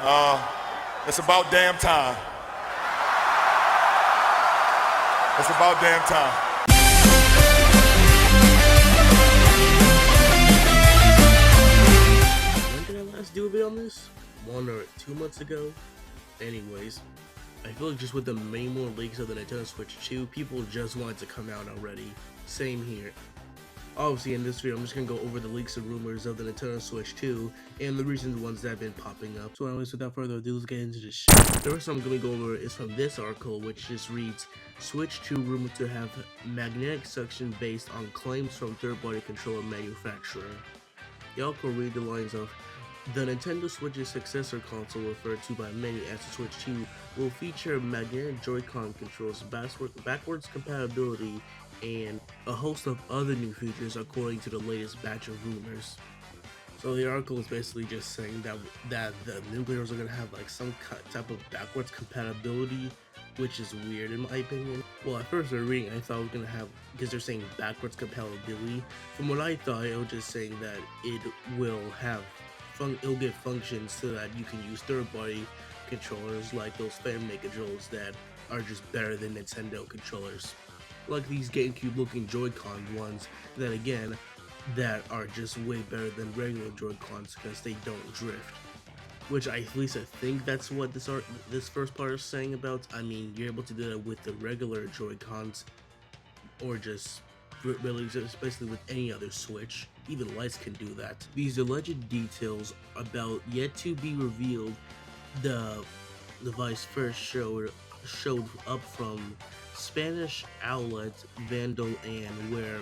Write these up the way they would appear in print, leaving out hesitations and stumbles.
It's about damn time. It's about damn time. When did I last do a video on this? 1 or 2 months ago? Anyways, I feel like just with the many more leaks of the Nintendo Switch 2, people just wanted to come out already. Same here. Obviously in this video I'm just going to go over the leaks and rumors of the Nintendo Switch 2 and the recent ones that have been popping up. So anyways, without further ado, let's get into this shit. The first one I'm going to go over is from this article, which just reads, Switch 2 rumored to have magnetic suction based on claims from third-party controller manufacturer. The article read the lines of, the Nintendo Switch's successor console, referred to by many as the Switch 2, will feature magnetic Joy-Con controls, backwards compatibility, and a host of other new features according to the latest batch of rumors. So the article is basically just saying that the new controllers are going to have like some type of backwards compatibility, which is weird in my opinion. Well, at first they're reading, I thought it was going to have, because they're saying backwards compatibility. From what I thought, it was just saying that it will have it'll get functions so that you can use third-party controllers like those fan-made controllers that are just better than Nintendo controllers. Like these GameCube looking Joy-Con ones that again, that are just way better than regular Joy-Cons because they don't drift. Which at least I think that's what this first part is saying about. I mean, you're able to do that with the regular Joy-Cons or just really just basically with any other Switch. Even lights can do that. These alleged details about yet to be revealed, the device first showed up from Spanish outlet Vandal and were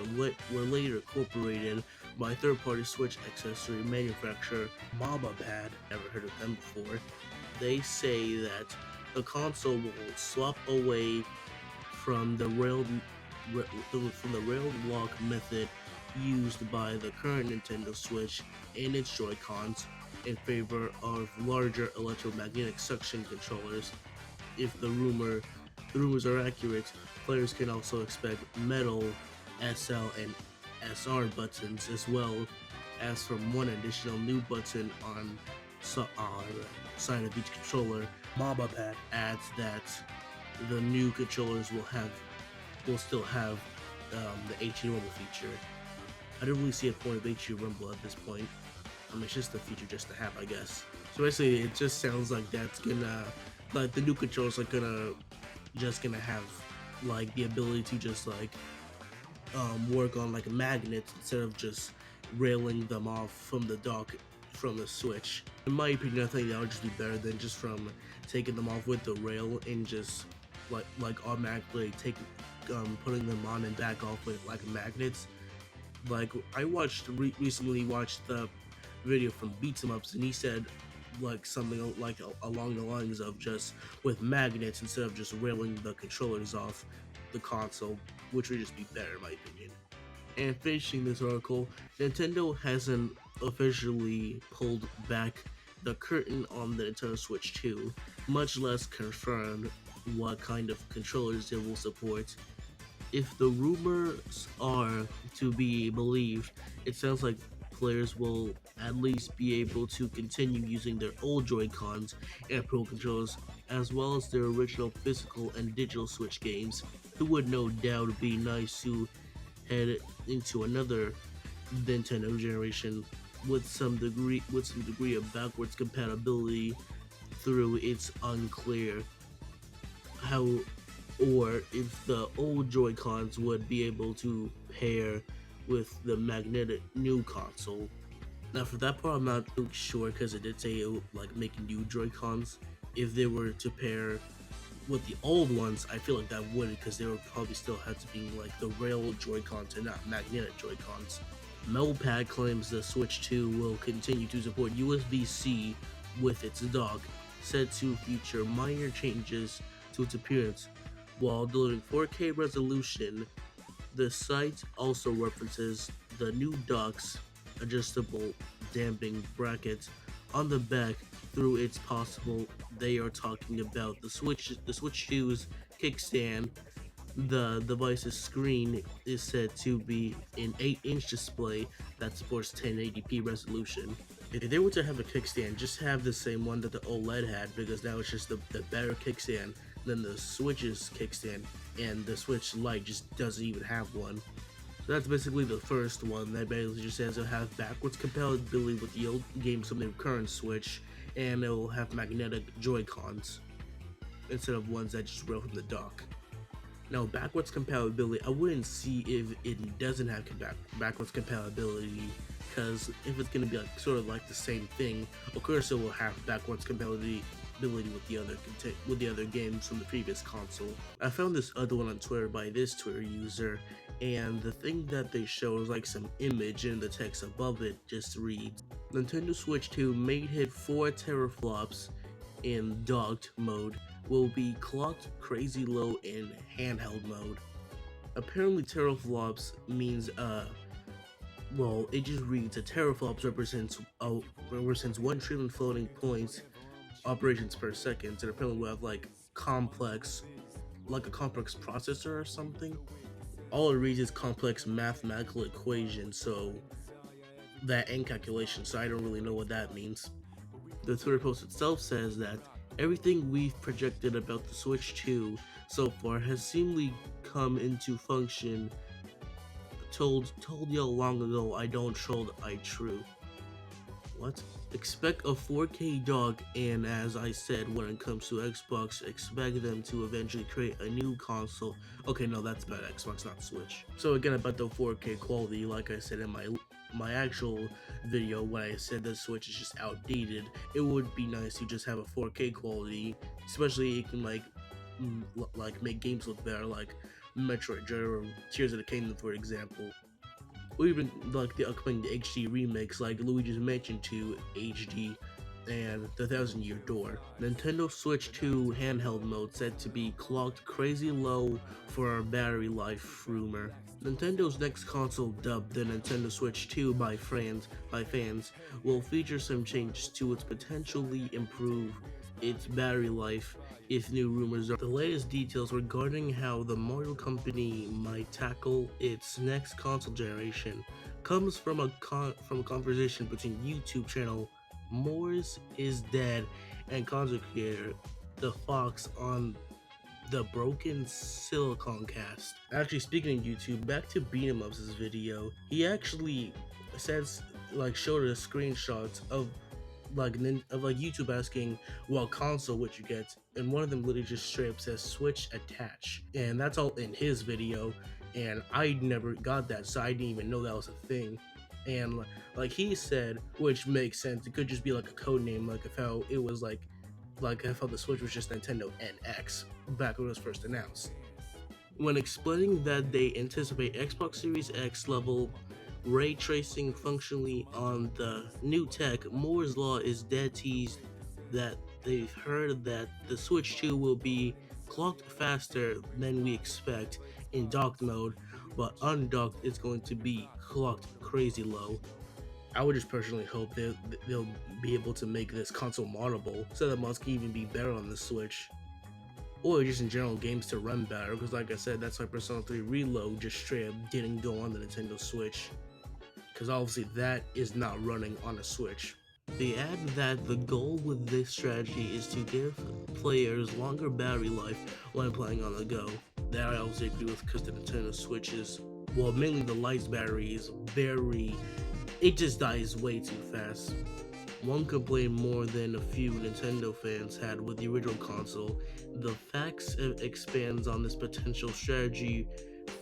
later incorporated by third-party Switch accessory manufacturer Mobapad. Never heard of them before. They say that the console will swap away from the rail lock method used by the current Nintendo Switch and its Joy-Cons in favor of larger electromagnetic suction controllers. If the rumors are accurate, players can also expect metal SL and SR buttons, as well as from one additional new button on side of each controller. Mobapad adds that the new controllers will still have the HD rumble feature. I don't really see a point of HD rumble at this point. I mean, it's just a feature just to have, I guess. So basically, it just sounds like that's gonna, like the new controllers are gonna have like the ability to just like work on like magnets instead of just railing them off from the dock from the Switch. In my opinion, I think that would just be better than just from taking them off with the rail and just like automatically putting them on and back off with like magnets. Like I recently watched the video from Beats 'em Ups, and he said like something like along the lines of just with magnets instead of just railing the controllers off the console, which would just be better in my opinion. And finishing this article, Nintendo hasn't officially pulled back the curtain on the Nintendo Switch 2, much less confirmed what kind of controllers it will support. If the rumors are to be believed, it sounds like players will at least be able to continue using their old Joy-Cons and Pro Controllers, as well as their original physical and digital Switch games. It would no doubt be nice to head into another Nintendo generation with some degree of backwards compatibility, through it's unclear how or if the old Joy-Cons would be able to pair with the magnetic new console. Now for that part I'm not too sure, because it did say it would like making new Joy-Cons. If they were to pair with the old ones, I feel like that would, because they would probably still have to be like the rail Joy-Cons and not magnetic Joy-Cons. Mobapad claims the Switch 2 will continue to support USB-C with its dock, said to feature minor changes to its appearance while delivering 4K resolution. The site also references the new dock's adjustable damping brackets on the back. Through it's possible they are talking about the Switch 2's kickstand. The device's screen is said to be an 8-inch display that supports 1080p resolution. If they were to have a kickstand, just have the same one that the OLED had, because now it's just the better kickstand than the Switch's kickstand, and the Switch Lite just doesn't even have one. So that's basically the first one that basically just says it'll have backwards compatibility with the old games from the current Switch, and it will have magnetic Joy-Cons instead of ones that just roll from the dock. Now, backwards compatibility, I wouldn't see if it doesn't have backwards compatibility, because if it's going to be like sort of like the same thing, of course it will have backwards compatibility with the other games from the previous console. I found this other one on Twitter by this Twitter user, and the thing that they show is like some image, and the text above it just reads, Nintendo Switch 2 may hit 4 teraflops in docked mode, will be clocked crazy low in handheld mode. Apparently teraflops means well, it just reads a teraflops represents 1 trillion floating points operations per second, and apparently we have like a complex processor or something. All it reads is complex mathematical equation, so that and calculation, so I don't really know what that means. The Twitter post itself says that everything we've projected about the Switch 2 so far has seemingly come into function. Told y'all long ago, I don't troll, I true. What? Expect a 4K dock, and as I said, when it comes to Xbox, expect them to eventually create a new console. Okay, no, that's about Xbox, not Switch. So again, about the 4K quality, like I said in my actual video, when I said the Switch is just outdated, it would be nice to just have a 4K quality, especially you can like make games look better, like Metroid Dread or Tears of the Kingdom, for example. Or even like the upcoming HD remakes like Luigi's Mansion 2 HD and The Thousand Year Door. Nintendo Switch 2 handheld mode said to be clocked crazy low for our battery life rumor. Nintendo's next console, dubbed the Nintendo Switch 2 by fans, will feature some changes to its potentially improve its battery life if new rumors are. The latest details regarding how the Mario Company might tackle its next console generation comes from a conversation between YouTube channel Morris is Dead and content creator The Fox on the Broken Silicon Cast. Actually, speaking of YouTube, back to Beat 'em Ups' video, he actually showed a screenshot of YouTube asking what console would you get, and one of them literally just straight up says Switch attach, and that's all in his video, and I never got that, so I didn't even know that was a thing. And like he said, which makes sense, it could just be like a code name, like if how it was like I thought the Switch was just Nintendo NX back when it was first announced. When explaining that they anticipate Xbox Series X level ray tracing functionally on the new tech, Moore's Law is dead teased that they've heard that the Switch 2 will be clocked faster than we expect in docked mode, but undocked it's going to be clocked crazy low. I would just personally hope they'll be able to make this console moddable so that mods can even be better on the Switch, or just in general games to run better, because like I said, that's why Persona 3 Reload just straight up didn't go on the Nintendo Switch, because obviously that is not running on a Switch. They add that the goal with this strategy is to give players longer battery life when playing on the go. That I also agree with, because the Nintendo Switch is, well, mainly the Lite's battery is it just dies way too fast. One complaint more than a few Nintendo fans had with the original console. The facts expands on this potential strategy,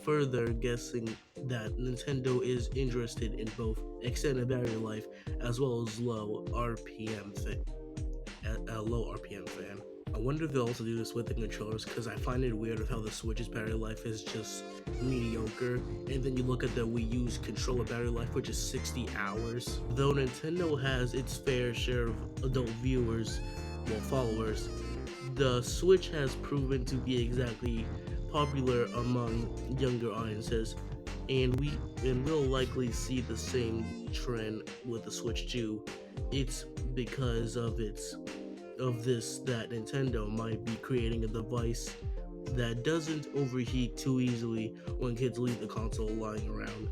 further guessing that Nintendo is interested in both extended battery life as well as low RPM fan. I wonder if they'll also do this with the controllers, because I find it weird of how the Switch's battery life is just mediocre, and then you look at the Wii U's controller battery life, which is 60 hours. Though Nintendo has its fair share of adult followers, the Switch has proven to be exactly popular among younger audiences, and we'll likely see the same trend with the Switch 2. It's because of that Nintendo might be creating a device that doesn't overheat too easily when kids leave the console lying around.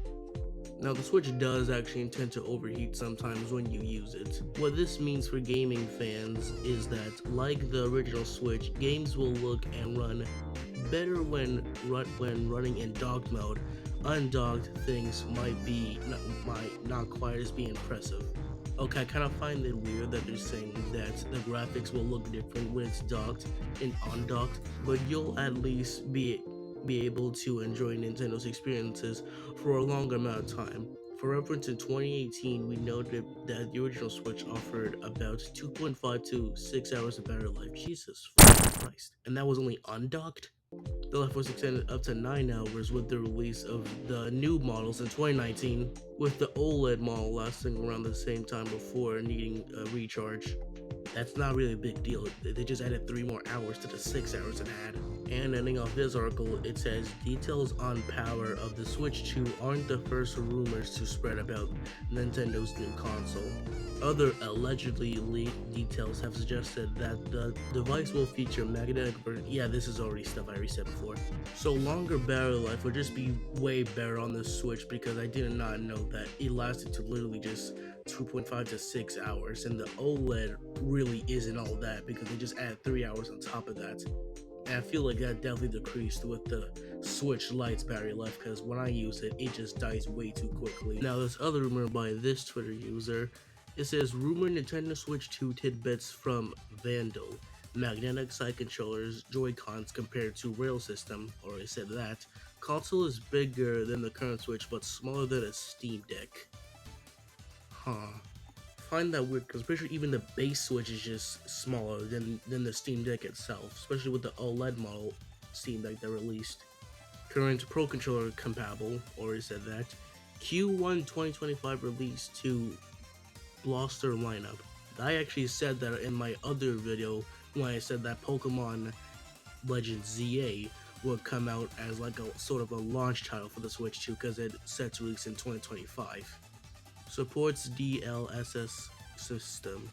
Now the Switch does actually intend to overheat sometimes when you use it. What this means for gaming fans is that, like the original Switch, games will look and run better when running in docked mode. Undocked things might not quite as be impressive. Okay, I kind of find it weird that they're saying that the graphics will look different when it's docked and undocked, but you'll at least be able to enjoy Nintendo's experiences for a longer amount of time. For reference, in 2018, we noted that the original Switch offered about 2.5 to 6 hours of battery life. Jesus Christ. And that was only undocked? The life was extended up to 9 hours with the release of the new models in 2019, with the OLED model lasting around the same time before needing a recharge. That's not really a big deal. They just added 3 more hours to the 6 hours it had. And ending off this article, it says details on power of the Switch 2 aren't the first rumors to spread about Nintendo's new console. Other allegedly leaked details have suggested that the device will feature magnetic yeah, this is already stuff I already said before. So longer battery life would just be way better on the Switch, because I did not know that it lasted to literally just 2.5 to 6 hours, and the OLED really isn't all that because they just added 3 hours on top of that. And I feel like that definitely decreased with the Switch Lite's battery life, because when I use it, it just dies way too quickly. Now, this other rumor by this Twitter user, it says, rumor Nintendo Switch 2 tidbits from Vandal. Magnetic side controllers, Joy-Cons compared to rail system, or it said that. Console is bigger than the current Switch, but smaller than a Steam Deck. Huh. Find that weird, because pretty sure even the base Switch is just smaller than the Steam Deck itself, especially with the OLED model Steam Deck they released. Current Pro Controller compatible, or it said that. Q1 2025 release to Bloster lineup. I actually said that in my other video when I said that Pokemon Legends ZA would come out as like a sort of a launch title for the Switch 2, because it's set to release in 2025. Supports DLSS system.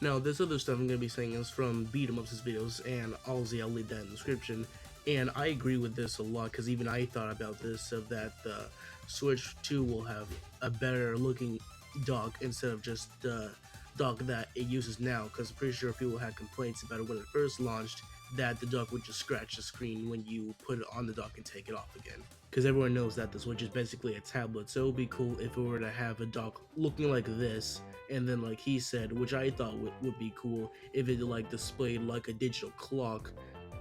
Now, this other stuff I'm going to be saying is from Beat 'em Ups' videos, and I'll leave that in the description. And I agree with this a lot, because even I thought about this, of that the Switch 2 will have a better looking dock instead of just the dock that it uses now, because I'm pretty sure people had complaints about it when it first launched, that the dock would just scratch the screen when you put it on the dock and take it off again. Because everyone knows that the Switch is basically a tablet, so it would be cool if it were to have a dock looking like this, and then like he said, which I thought would be cool, if it like displayed like a digital clock,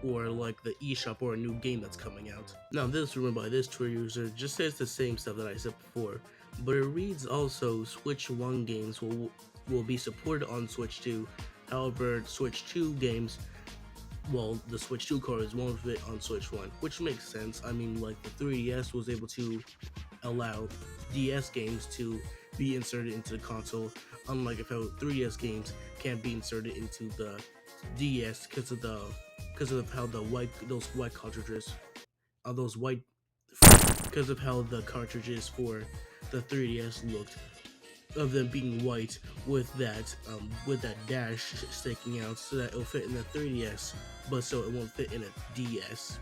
or like the eShop or a new game that's coming out. Now, this rumor by this Twitter user just says the same stuff that I said before, but it reads also Switch 1 games will be supported on Switch 2. However, Switch 2 games, well, the Switch 2 cards won't fit on Switch 1, which makes sense. I mean, like the 3DS was able to allow DS games to be inserted into the console, unlike if how 3DS games can't be inserted into the DS because of how those white cartridges, because of how the cartridges for the 3DS looked, of them being white with that dash sticking out, so that it'll fit in the 3DS, but so it won't fit in a DS.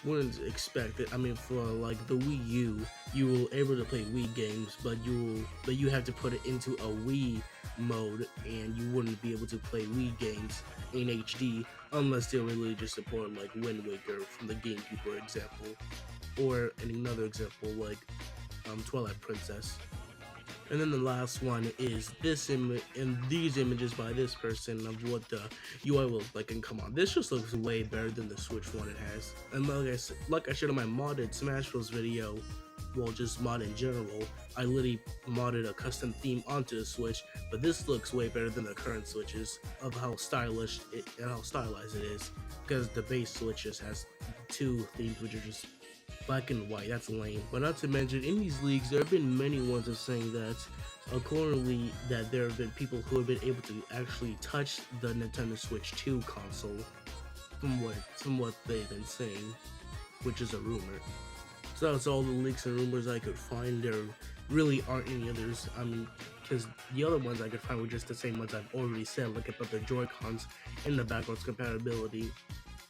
Wouldn't expect it. I mean, for like the Wii U, you will able to play Wii games, but you have to put it into a Wii mode, and you wouldn't be able to play Wii games in HD unless they really just support like Wind Waker from the GameCube, for example, or another example like Twilight Princess. And then the last one is this image, and these images by this person of what the UI will look like. And come on, this just looks way better than the Switch one it has. And like I showed in my modded Smash Bros video, well, just mod in general, I literally modded a custom theme onto the Switch, but this looks way better than the current Switches, of how stylish it and how stylized it is, because the base Switch just has 2 themes which are just black and white. That's lame. But not to mention, in these leaks, there have been many ones of saying that, accordingly, that there have been people who have been able to actually touch the Nintendo Switch 2 console, from what they've been saying, which is a rumor. So that's all the leaks and rumors I could find. There really aren't any others. I mean, because the other ones I could find were just the same ones I've already said, like about the Joy-Cons and the backwards compatibility.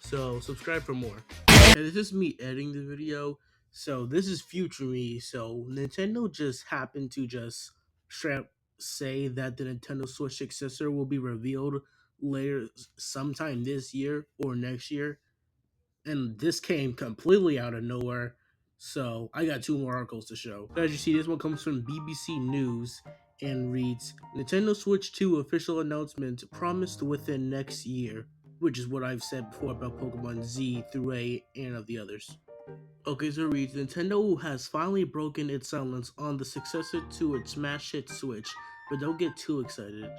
So subscribe for more. And it's just me editing the video, So this is future me. So Nintendo just happened to just straight up say that the Nintendo Switch successor will be revealed later, sometime this year or next year, and this came completely out of nowhere. So I got two more articles to show. As you see, this one comes from BBC News and reads, Nintendo Switch 2 official announcement promised within next year, which is what I've said before about Pokemon Z through A and of the others. Okay, so it reads, Nintendo has finally broken its silence on the successor to its smash hit Switch, but don't get too excited.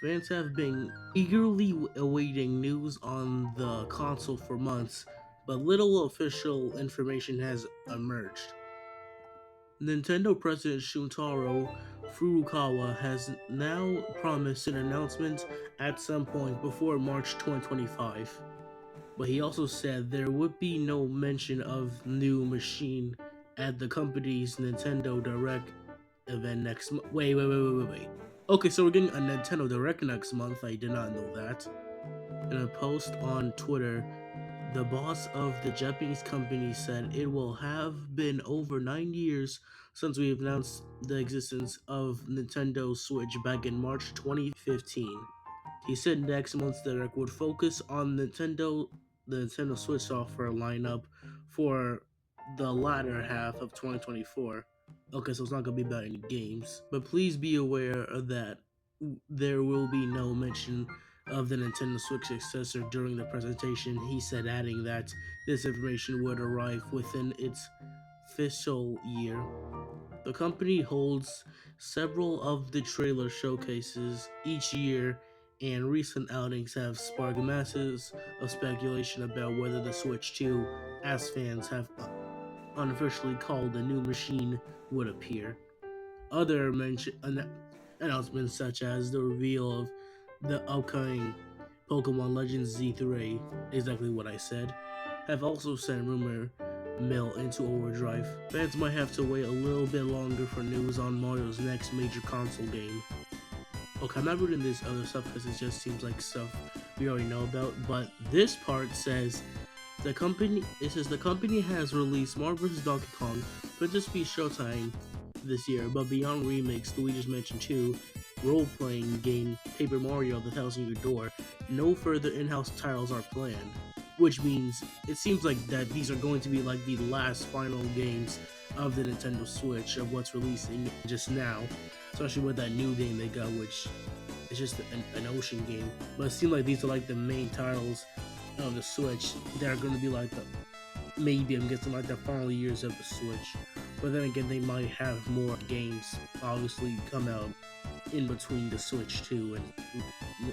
Fans have been eagerly awaiting news on the console for months, but little official information has emerged. Nintendo President Shuntaro Furukawa has now promised an announcement at some point before March 2025. But he also said there would be no mention of new machine at the company's Nintendo Direct event next month. Wait. Okay, so we're getting a Nintendo Direct next month. I did not know that. In a post on Twitter, the boss of the Japanese company said it will have been over 9 years since we announced the existence of Nintendo Switch back in March 2015. He said next month's Direct would focus on the Nintendo Switch software lineup for the latter half of 2024. Okay, so it's not gonna be about any games, but please be aware of that there will be no mention of the Nintendo Switch successor during the presentation. He said, adding that this information would arrive within its fiscal year. The company holds several of the trailer showcases each year, and recent outings have sparked masses of speculation about whether the Switch 2, as fans have unofficially called the new machine, would appear. Other announcements, such as the reveal of the upcoming Pokemon Legends Z3, exactly what I said, have also sent rumor mill into overdrive. Fans might have to wait a little bit longer for news on Mario's next major console game. Okay, I'm not reading this other stuff because it just seems like stuff we already know about, but this part says the company has released Marvel vs. Donkey Kong, Princess Peach Showtime this year, but beyond remakes, Luigi's Mansion 2, role-playing game Paper Mario: The Thousand Year Door, no further in-house titles are planned. Which means it seems like that these are going to be like the last final games of the Nintendo Switch of what's releasing just now, especially with that new game they got, which is just an ocean game. But it seems like these are like the main titles of the Switch that are going to be like maybe I'm guessing like the final years of the Switch. But then again, they might have more games obviously come out in between the Switch 2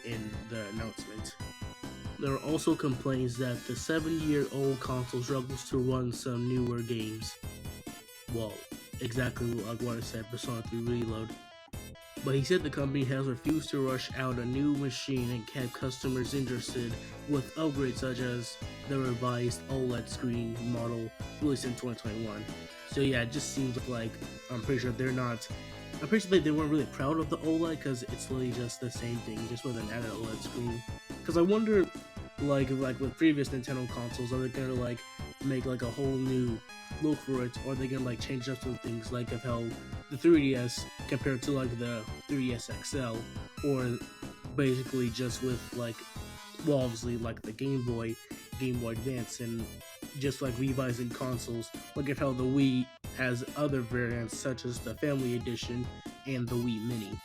and the announcement. There are also complaints that the 7-year-old console struggles to run some newer games. Well, exactly like what I said, Persona 3 Reload. But he said the company has refused to rush out a new machine and kept customers interested with upgrades such as the revised OLED screen model released in 2021. So yeah, it just seems like I'm pretty sure they weren't really proud of the OLED because it's literally just the same thing, just with an added OLED screen. Because I wonder, like with previous Nintendo consoles, are they gonna like make like a whole new look for it, or are they gonna like change up some things, like of how the 3DS compared to like the 3DS XL, or basically just with like, well, obviously like the Game Boy Advance, and just like revising consoles, like of how the Wii has other variants such as the Family Edition and the Wii Mini.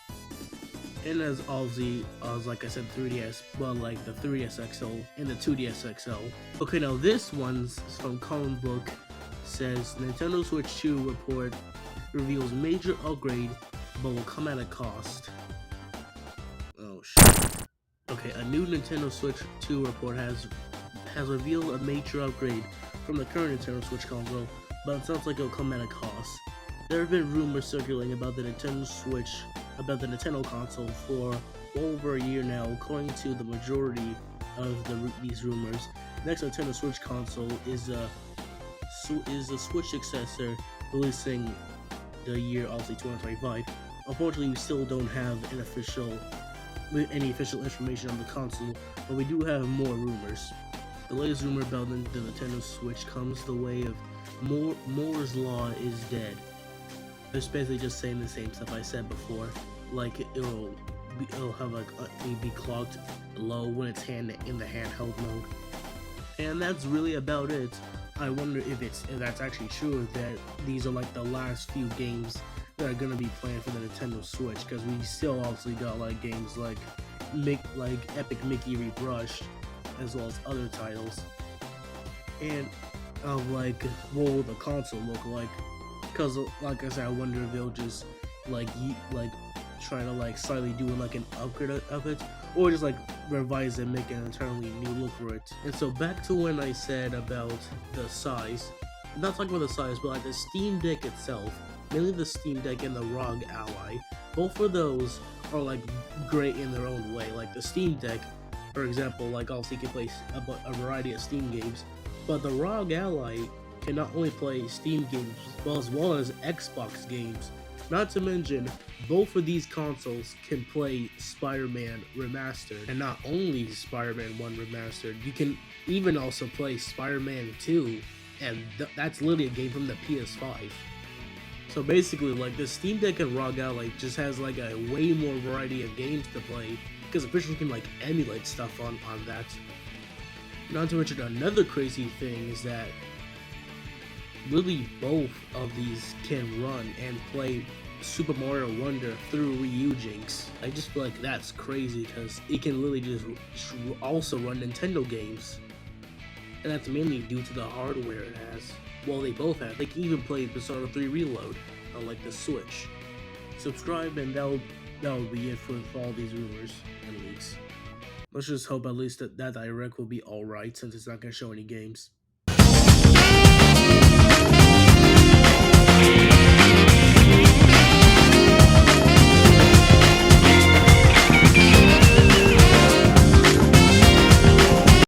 And as obviously, like I said, 3DS, but like the 3DS XL and the 2DS XL. Okay, now this one's from Comic Book, says Nintendo Switch 2 report reveals major upgrade, but will come at a cost. Oh shit. Okay, a new Nintendo Switch 2 report has revealed a major upgrade from the current Nintendo Switch console, but it sounds like it'll come at a cost. There have been rumors circulating about the Nintendo console for over a year now. According to the majority of these rumors, next Nintendo Switch console is a Switch successor releasing the year, obviously 2025. Unfortunately, we still don't have any official information on the console, but we do have more rumors. The latest rumor about the Nintendo Switch comes the way of Moore's Law is dead. It's basically just saying the same stuff I said before. Like it'll have like be clocked low when it's in the handheld mode, and that's really about it. I wonder if that's actually true. That these are like the last few games that are gonna be planned for the Nintendo Switch, because we still obviously got like games like Epic Mickey Rebrushed, as well as other titles. And like, what will the console look like? Because like I said, I wonder if they'll just like try to like slightly do like an upgrade of it, or just like revise it, make an entirely new look for it. And so back to when I said about the size, not talking about the size, but like the Steam Deck itself, mainly the Steam Deck and the ROG Ally, both of those are like great in their own way. Like the Steam Deck, for example, like obviously you can play a variety of Steam games, but the ROG Ally can not only play Steam games, but as well as Xbox games. Not to mention, both of these consoles can play Spider-Man Remastered, and not only Spider-Man 1 Remastered, you can even also play Spider-Man 2, and that's literally a game from the PS5. So basically, like, the Steam Deck and ROG Ally just has like a way more variety of games to play, because I'm pretty sure you can like emulate stuff on that. Not to mention, another crazy thing is that literally both of these can run and play Super Mario Wonder through Ryujinx. I just feel like that's crazy, because it can literally just also run Nintendo games, and that's mainly due to the hardware it has. Well, they both have. They can even play Persona 3 Reload on like the Switch. Subscribe, and that will be it for all these rumors and leaks. Let's just hope at least that Direct will be alright, since it's not going to show any games.